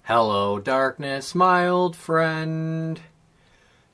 Hello, darkness, my old friend.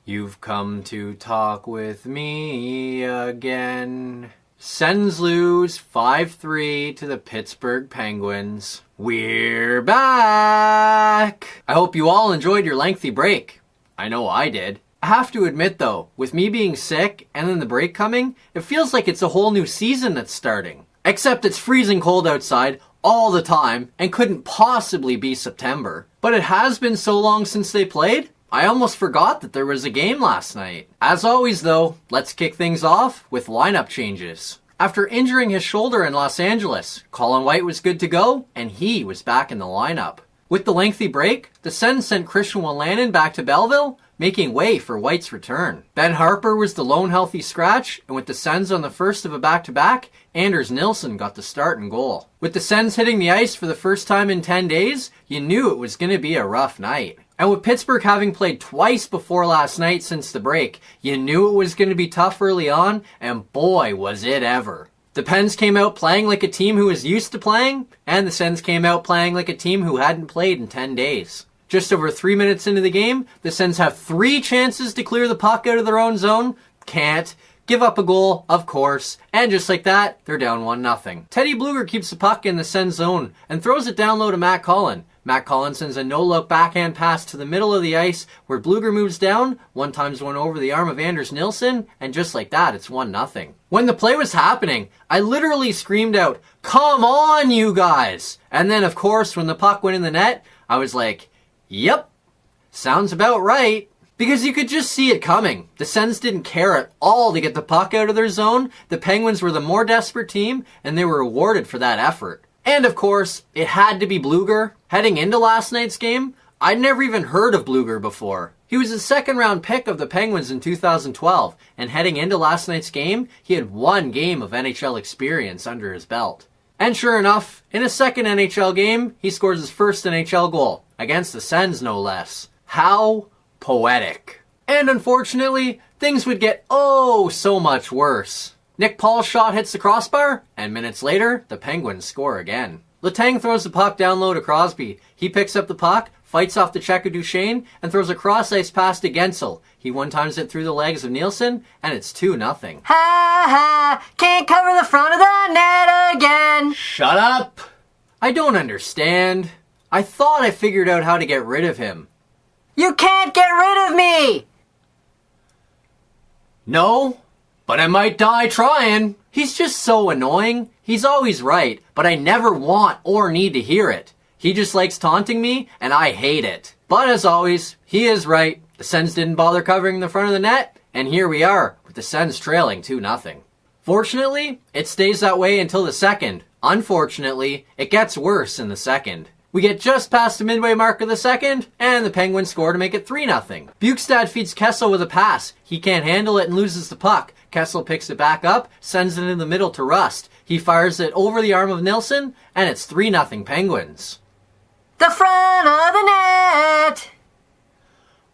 You've come to talk with me again. Sens lose 5-3 to the Pittsburgh Penguins. We're back! I hope you all enjoyed your lengthy break. I know I did. I have to admit though, with me being sick and then the break coming, it feels like it's a whole new season that's starting. Except it's freezing cold outside all the time and couldn't possibly be September. But it has been so long since they played, I almost forgot that there was a game last night. As always though, let's kick things off with lineup changes. After injuring his shoulder in Los Angeles, Colin White was good to go and he was back in the lineup. With the lengthy break, the Sens sent Christian Wolanin back to Belleville, making way for White's return. Ben Harpur was the lone healthy scratch, and with the Sens on the first of a back-to-back, Anders Nilsson got the start and goal. With the Sens hitting the ice for the first time in 10 days, you knew it was going to be a rough night. And with Pittsburgh having played twice before last night since the break, you knew it was going to be tough early on, and boy was it ever. The Pens came out playing like a team who was used to playing, and the Sens came out playing like a team who hadn't played in 10 days. Just over 3 minutes into the game, the Sens have 3 chances to clear the puck out of their own zone. Can't. Give up a goal, of course. And just like that, they're down 1-0. Teddy Blueger keeps the puck in the Sens zone and throws it down low to Matt Cullen. Matt Cullen sends a no-look backhand pass to the middle of the ice where Blueger moves down, one-times one over the arm of Anders Nilsson, and just like that, it's 1-0. When the play was happening, I literally screamed out, "Come on, you guys!" And then, of course, when the puck went in the net, I was like, yep, sounds about right. Because you could just see it coming. The Sens didn't care at all to get the puck out of their zone. The Penguins were the more desperate team, and they were rewarded for that effort. And of course, it had to be Blueger. Heading into last night's game, I'd never even heard of Blueger before. He was a second-round pick of the Penguins in 2012, and heading into last night's game, he had 1 game of NHL experience under his belt. And sure enough, in a second NHL game, he scores his first NHL goal, against the Sens no less. How poetic. And unfortunately, things would get oh so much worse. Nick Paul's shot hits the crossbar, and minutes later, the Penguins score again. Letang throws the puck down low to Crosby. He picks up the puck, fights off the check of Duchesne, and throws a cross-ice pass to Gensel. He one-times it through the legs of Nielsen, and it's 2-0. Ha ha! Can't cover the front of the net again! Shut up! I don't understand. I thought I figured out how to get rid of him. You can't get rid of me! No, but I might die trying. He's just so annoying. He's always right, but I never want or need to hear it. He just likes taunting me, and I hate it. But as always, he is right. The Sens didn't bother covering the front of the net, and here we are, with the Sens trailing 2-0. Fortunately, it stays that way until the second. Unfortunately, it gets worse in the second. We get just past the midway mark of the second, and the Penguins score to make it 3-0. Bjugstad feeds Kessel with a pass. He can't handle it and loses the puck. Kessel picks it back up, sends it in the middle to Rust. He fires it over the arm of Nilsson, and it's 3-0 Penguins. The front of the net!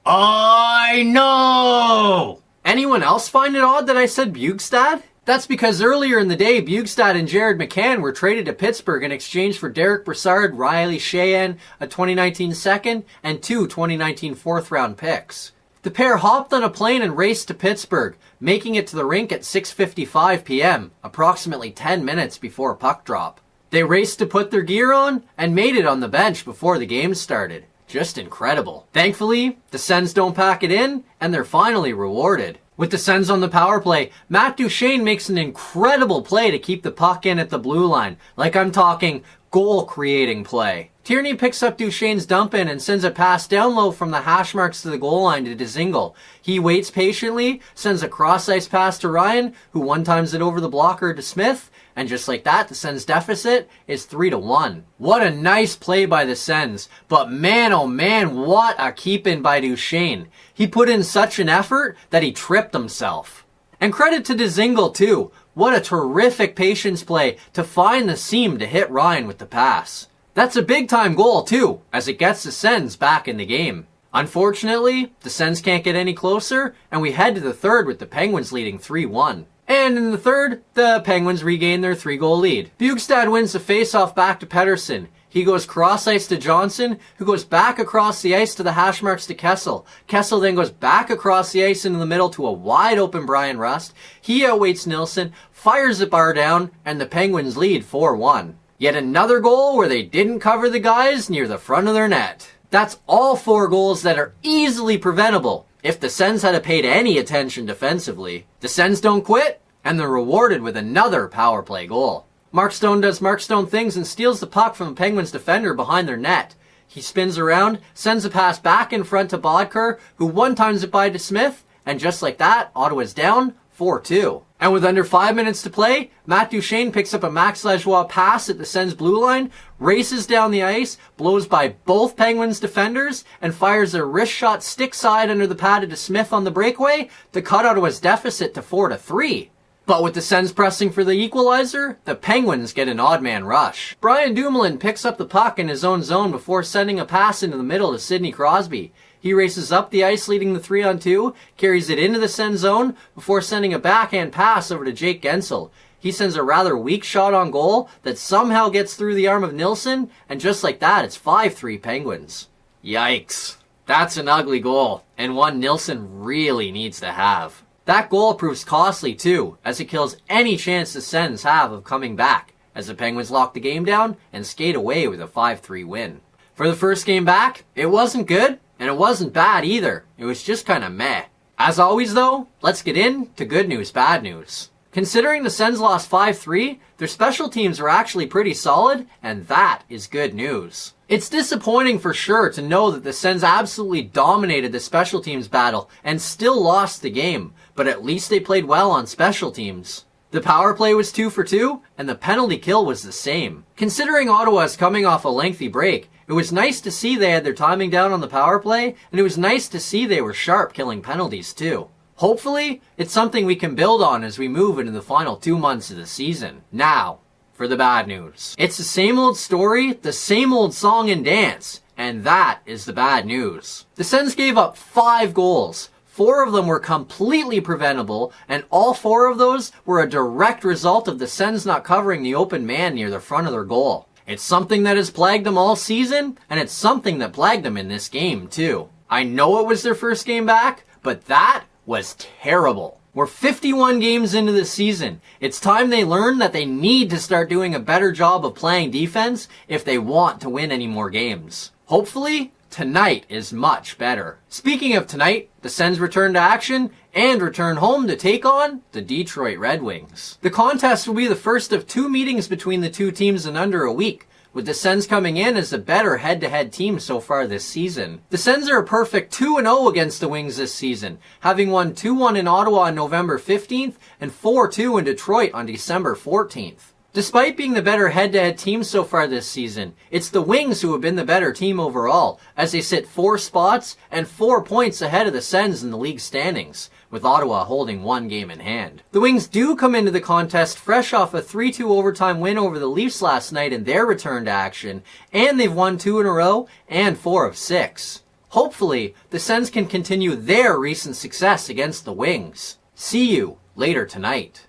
I know! Anyone else find it odd that I said Bjugstad? That's because earlier in the day, Bjugstad and Jared McCann were traded to Pittsburgh in exchange for Derek Brassard, Riley Sheahan, a 2019 second, and 2 2019 fourth-round picks. The pair hopped on a plane and raced to Pittsburgh, making it to the rink at 6:55 p.m., approximately 10 minutes before puck drop. They raced to put their gear on and made it on the bench before the game started. Just incredible. Thankfully, the Sens don't pack it in, and they're finally rewarded. With the Sens on the power play, Matt Duchesne makes an incredible play to keep the puck in at the blue line. Like I'm talking goal-creating play. Tierney picks up Duchesne's dump in and sends a pass down low from the hash marks to the goal line to Dzingel. He waits patiently, sends a cross-ice pass to Ryan, who one-times it over the blocker to Smith, and just like that, the Sens deficit is 3-1. What a nice play by the Sens, but man oh man, what a keep-in by Duchesne. He put in such an effort that he tripped himself. And credit to Dzingel too. What a terrific patience play to find the seam to hit Ryan with the pass. That's a big-time goal too, as it gets the Sens back in the game. Unfortunately, the Sens can't get any closer, and we head to the third with the Penguins leading 3-1. And in the third, the Penguins regain their 3-goal lead. Bjugstad wins the face-off back to Pettersson. He goes cross ice to Johnson, who goes back across the ice to the hash marks to Kessel. Kessel then goes back across the ice into the middle to a wide open Brian Rust. He outweights Nilsson, fires the bar down, and the Penguins lead 4-1. Yet another goal where they didn't cover the guys near the front of their net. That's all 4 goals that are easily preventable if the Sens had paid any attention defensively. The Sens don't quit, and they're rewarded with another power play goal. Mark Stone does Mark Stone things and steals the puck from the Penguins defender behind their net. He spins around, sends a pass back in front to Bodker, who one-times it by to Smith, and just like that, Ottawa's down 4-2. And with under 5 minutes to play, Matt Duchene picks up a Max Lajoie pass at the Sens blue line, races down the ice, blows by both Penguins defenders, and fires a wrist shot stick side under the pad to Smith on the breakaway to cut Ottawa's deficit to 4-3. But with the Sens pressing for the equalizer, the Penguins get an odd man rush. Brian Dumoulin picks up the puck in his own zone before sending a pass into the middle to Sidney Crosby. He races up the ice leading the 3-on-2, carries it into the Sens zone before sending a backhand pass over to Jake Gensel. He sends a rather weak shot on goal that somehow gets through the arm of Nilsson, and just like that, it's 5-3 Penguins. Yikes. That's an ugly goal, and one Nilsson really needs to have. That goal proves costly too, as it kills any chance the Sens have of coming back, as the Penguins lock the game down and skate away with a 5-3 win. For the first game back, it wasn't good, and it wasn't bad either. It was just kinda meh. As always though, let's get into good news, bad news. Considering the Sens lost 5-3, their special teams were actually pretty solid, and that is good news. It's disappointing for sure to know that the Sens absolutely dominated the special teams battle and still lost the game, but at least they played well on special teams. The power play was 2 for 2, and the penalty kill was the same. Considering Ottawa is coming off a lengthy break, it was nice to see they had their timing down on the power play, and it was nice to see they were sharp killing penalties too. Hopefully, it's something we can build on as we move into the final 2 months of the season. Now, for the bad news. It's the same old story, the same old song and dance, and that is the bad news. The Sens gave up 5 goals. 4 of them were completely preventable, and all 4 of those were a direct result of the Sens not covering the open man near the front of their goal. It's something that has plagued them all season, and it's something that plagued them in this game too. I know it was their first game back, but that was terrible. We're 51 games into the season. It's time they learn that they need to start doing a better job of playing defense if they want to win any more games. Hopefully, tonight is much better. Speaking of tonight, the Sens return to action and return home to take on the Detroit Red Wings. The contest will be the first of 2 meetings between the 2 teams in under a week, with the Sens coming in as the better head-to-head team so far this season. The Sens are a perfect 2-0 against the Wings this season, having won 2-1 in Ottawa on November 15th and 4-2 in Detroit on December 14th. Despite being the better head-to-head team so far this season, it's the Wings who have been the better team overall, as they sit 4 spots and 4 points ahead of the Sens in the league standings, with Ottawa holding 1 game in hand. The Wings do come into the contest fresh off a 3-2 overtime win over the Leafs last night in their return to action, and they've won 2 in a row and 4 of 6. Hopefully, the Sens can continue their recent success against the Wings. See you later tonight.